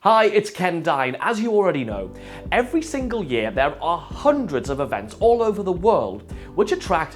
Hi, it's Ken Dine. As you already know, every single year there are hundreds of events all over the world which attract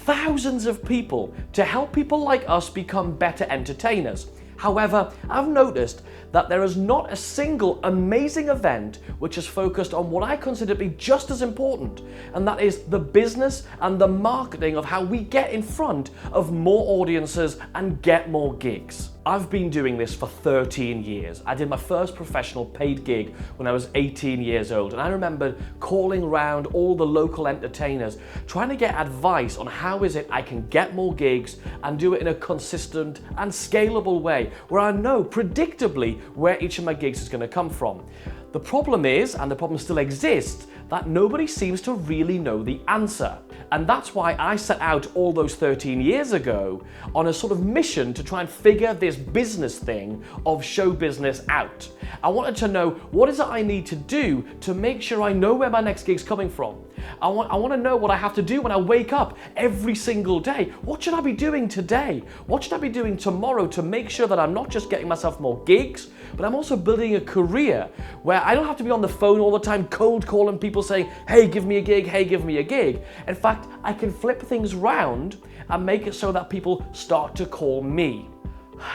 thousands of people to help people like us become better entertainers. However, I've noticed that there is not a single amazing event which is focused on what I consider to be just as important, and that is the business and the marketing of how we get in front of more audiences and get more gigs. I've been doing this for 13 years. I did my first professional paid gig when I was 18 years old, and I remember calling around all the local entertainers trying to get advice on how is it I can get more gigs and do it in a consistent and scalable way where I know predictably where each of my gigs is going to come from. The problem is, and the problem still exists, that nobody seems to really know the answer. And that's why I set out all those 13 years ago on a sort of mission to try and figure this business thing of show business out. I wanted to know what is it I need to do to make sure I know where my next gig's coming from. I want to know what I have to do when I wake up every single day. What should I be doing today? What should I be doing tomorrow to make sure that I'm not just getting myself more gigs, but I'm also building a career where I don't have to be on the phone all the time cold calling people saying, hey, give me a gig, hey, give me a gig. In fact, I can flip things round and make it so that people start to call me.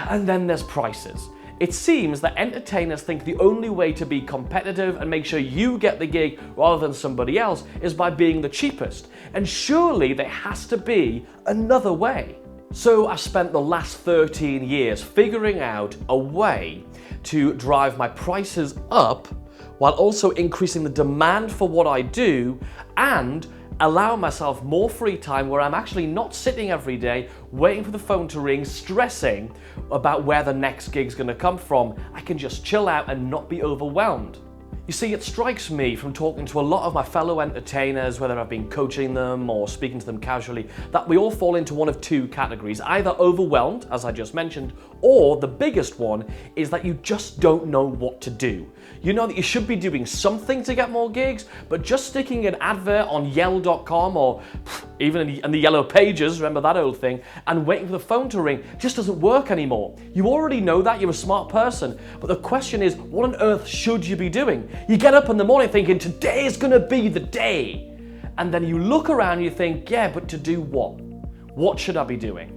And then there's prices. It seems that entertainers think the only way to be competitive and make sure you get the gig rather than somebody else is by being the cheapest. And surely there has to be another way. So I spent the last 13 years figuring out a way to drive my prices up while also increasing the demand for what I do and allow myself more free time where I'm actually not sitting every day waiting for the phone to ring, stressing about where the next gig's gonna come from. I can just chill out and not be overwhelmed. You see, it strikes me from talking to a lot of my fellow entertainers, whether I've been coaching them or speaking to them casually, that we all fall into one of two categories, either overwhelmed, as I just mentioned, or the biggest one is that you just don't know what to do. You know that you should be doing something to get more gigs, but just sticking an advert on Yell.com or even in the Yellow Pages, remember that old thing, and waiting for the phone to ring just doesn't work anymore. You already know that, you're a smart person, but the question is, what on earth should you be doing? You get up in the morning thinking, today is gonna be the day. And then you look around and you think, yeah, but to do what? What should I be doing?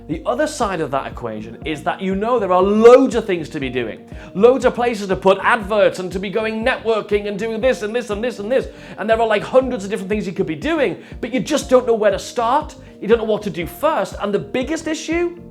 The other side of that equation is that you know there are loads of things to be doing. Loads of places to put adverts and to be going networking and doing this and this and this and this. And there are like hundreds of different things you could be doing, but you just don't know where to start. You don't know what to do first. And the biggest issue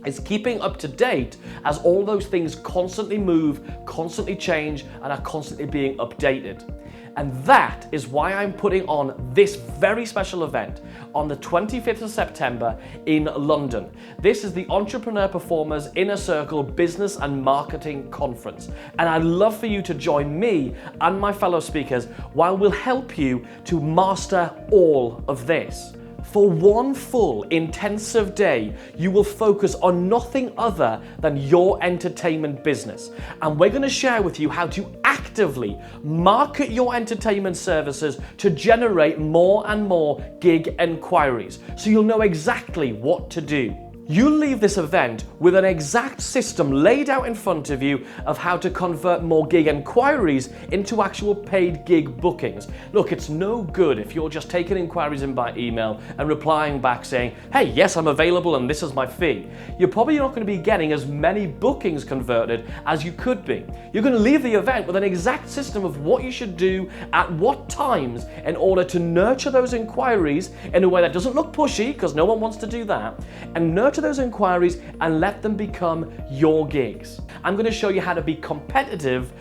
is keeping up to date as all those things constantly move, constantly change, and are constantly being updated. And that is why I'm putting on this very special event on the 25th of September in London. This is the Entrepreneur Performers Inner Circle Business and Marketing Conference. And I'd love for you to join me and my fellow speakers while we'll help you to master all of this. For one full intensive day, you will focus on nothing other than your entertainment business. And we're going to share with you how to actively market your entertainment services to generate more and more gig enquiries, so you'll know exactly what to do. You'll leave this event with an exact system laid out in front of you of how to convert more gig enquiries into actual paid gig bookings. Look, it's no good if you're just taking inquiries in by email and replying back saying, hey, yes, I'm available and this is my fee. You're probably not going to be getting as many bookings converted as you could be. You're going to leave the event with an exact system of what you should do at what times in order to nurture those inquiries in a way that doesn't look pushy, because no one wants to do that, and nurture those inquiries and let them become your gigs. I'm going to show you how to be competitive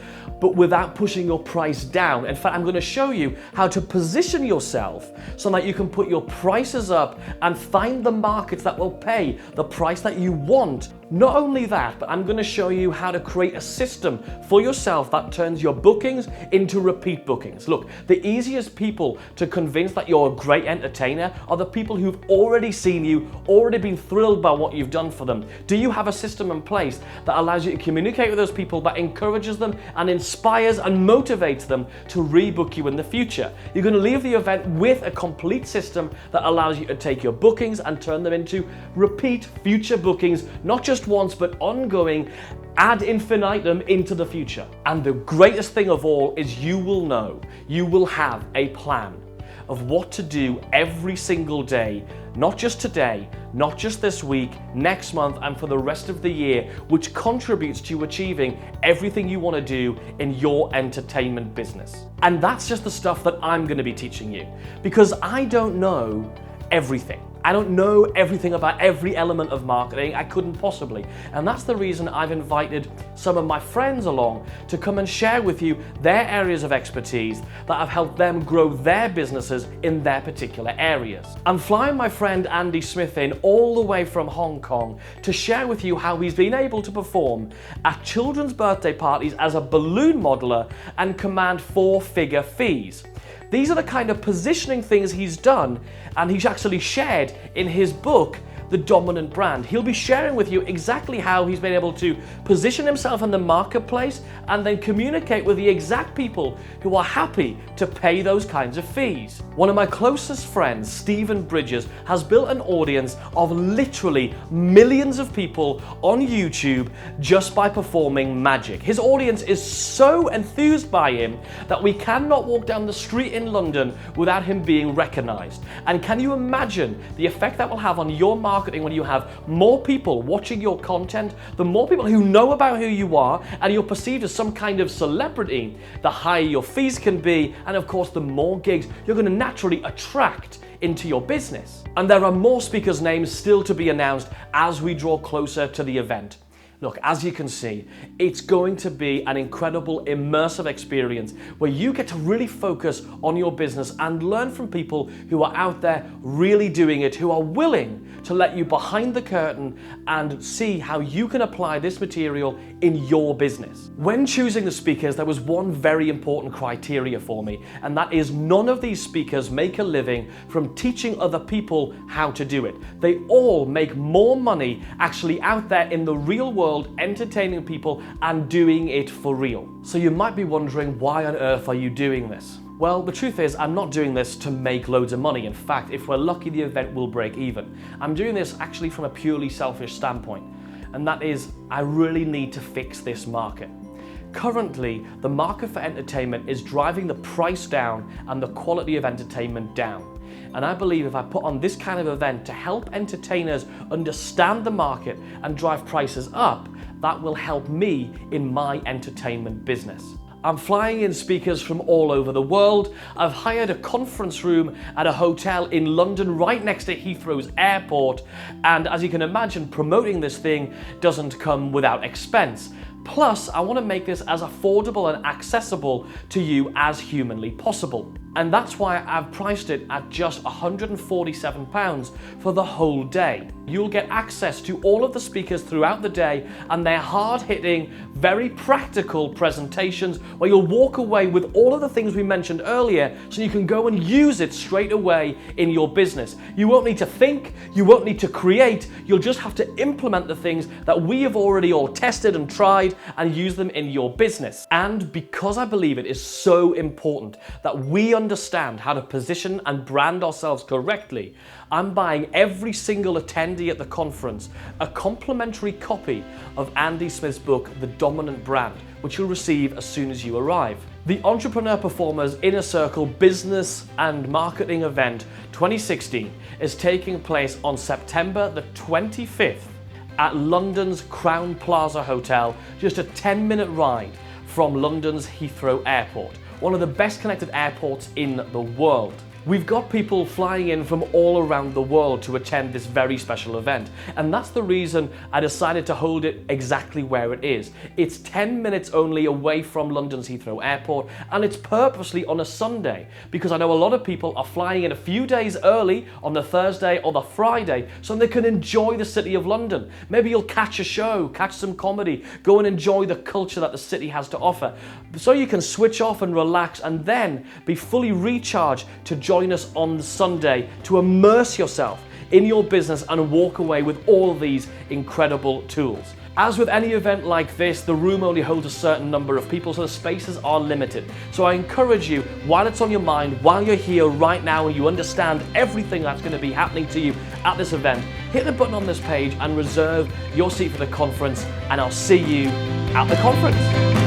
but without pushing your price down. In fact, I'm going to show you how to position yourself so that you can put your prices up and find the markets that will pay the price that you want. Not only that, but I'm going to show you how to create a system for yourself that turns your bookings into repeat bookings. Look, the easiest people to convince that you're a great entertainer are the people who've already seen you, already been thrilled by what you've done for them. Do you have a system in place that allows you to communicate with those people, that encourages them and inspires and motivates them to rebook you in the future? You're going to leave the event with a complete system that allows you to take your bookings and turn them into repeat future bookings, not just just once, but ongoing ad infinitum into the future. And the greatest thing of all is you will have a plan of what to do every single day, not just today, not just this week, next month, and for the rest of the year, which contributes to you achieving everything you want to do in your entertainment business. And that's just the stuff that I'm going to be teaching you, because I don't know everything. I don't know everything about every element of marketing. I couldn't possibly. And that's the reason I've invited some of my friends along to come and share with you their areas of expertise that have helped them grow their businesses in their particular areas. I'm flying my friend Andy Smith in all the way from Hong Kong to share with you how he's been able to perform at children's birthday parties as a balloon modeler and command 4-figure fees. These are the kind of positioning things he's done, and he's actually shared in his book, The Dominant Brand. He'll be sharing with you exactly how he's been able to position himself in the marketplace and then communicate with the exact people who are happy to pay those kinds of fees. One of my closest friends, Stephen Bridges, has built an audience of literally millions of people on YouTube just by performing magic. His audience is so enthused by him that we cannot walk down the street in London without him being recognized. And can you imagine the effect that will have on your marketing when you have more people watching your content, the more people who know about who you are, and you're perceived as some kind of celebrity, the higher your fees can be, and of course the more gigs you're going to naturally attract into your business. And there are more speakers' names still to be announced as we draw closer to the event. Look, as you can see, it's going to be an incredible immersive experience where you get to really focus on your business and learn from people who are out there really doing it, who are willing to let you behind the curtain and see how you can apply this material in your business. When choosing the speakers, there was one very important criteria for me, and that is none of these speakers make a living from teaching other people how to do it. They all make more money actually out there in the real world, entertaining people and doing it for real. So you might be wondering, why on earth are you doing this? Well, the truth is, I'm not doing this to make loads of money. In fact, if we're lucky, the event will break even. I'm doing this actually from a purely selfish standpoint, and that is, I really need to fix this market. Currently, the market for entertainment is driving the price down and the quality of entertainment down. And I believe if I put on this kind of event to help entertainers understand the market and drive prices up, that will help me in my entertainment business. I'm flying in speakers from all over the world. I've hired a conference room at a hotel in London right next to Heathrow's airport. And as you can imagine, promoting this thing doesn't come without expense. Plus, I want to make this as affordable and accessible to you as humanly possible. And that's why I've priced it at just £147 for the whole day. You'll get access to all of the speakers throughout the day and their hard-hitting, very practical presentations where you'll walk away with all of the things we mentioned earlier so you can go and use it straight away in your business. You won't need to think, you won't need to create, you'll just have to implement the things that we have already all tested and tried and use them in your business. And because I believe it is so important that we understand how to position and brand ourselves correctly, I'm buying every single attendee at the conference a complimentary copy of Andy Smith's book, The Dominant Brand, which you'll receive as soon as you arrive. The Entrepreneur Performers Inner Circle Business and Marketing Event 2016 is taking place on September the 25th at London's Crowne Plaza Hotel, just a 10-minute ride from London's Heathrow Airport, one of the best connected airports in the world. We've got people flying in from all around the world to attend this very special event, and that's the reason I decided to hold it exactly where it is. It's 10 minutes only away from London's Heathrow Airport, and it's purposely on a Sunday because I know a lot of people are flying in a few days early on the Thursday or the Friday so they can enjoy the City of London. Maybe you'll catch a show, catch some comedy, go and enjoy the culture that the city has to offer, so you can switch off and relax and then be fully recharged to join us on Sunday to immerse yourself in your business and walk away with all of these incredible tools. As with any event like this, the room only holds a certain number of people, so the spaces are limited. So I encourage you, while it's on your mind, while you're here right now and you understand everything that's going to be happening to you at this event, hit the button on this page and reserve your seat for the conference, and I'll see you at the conference.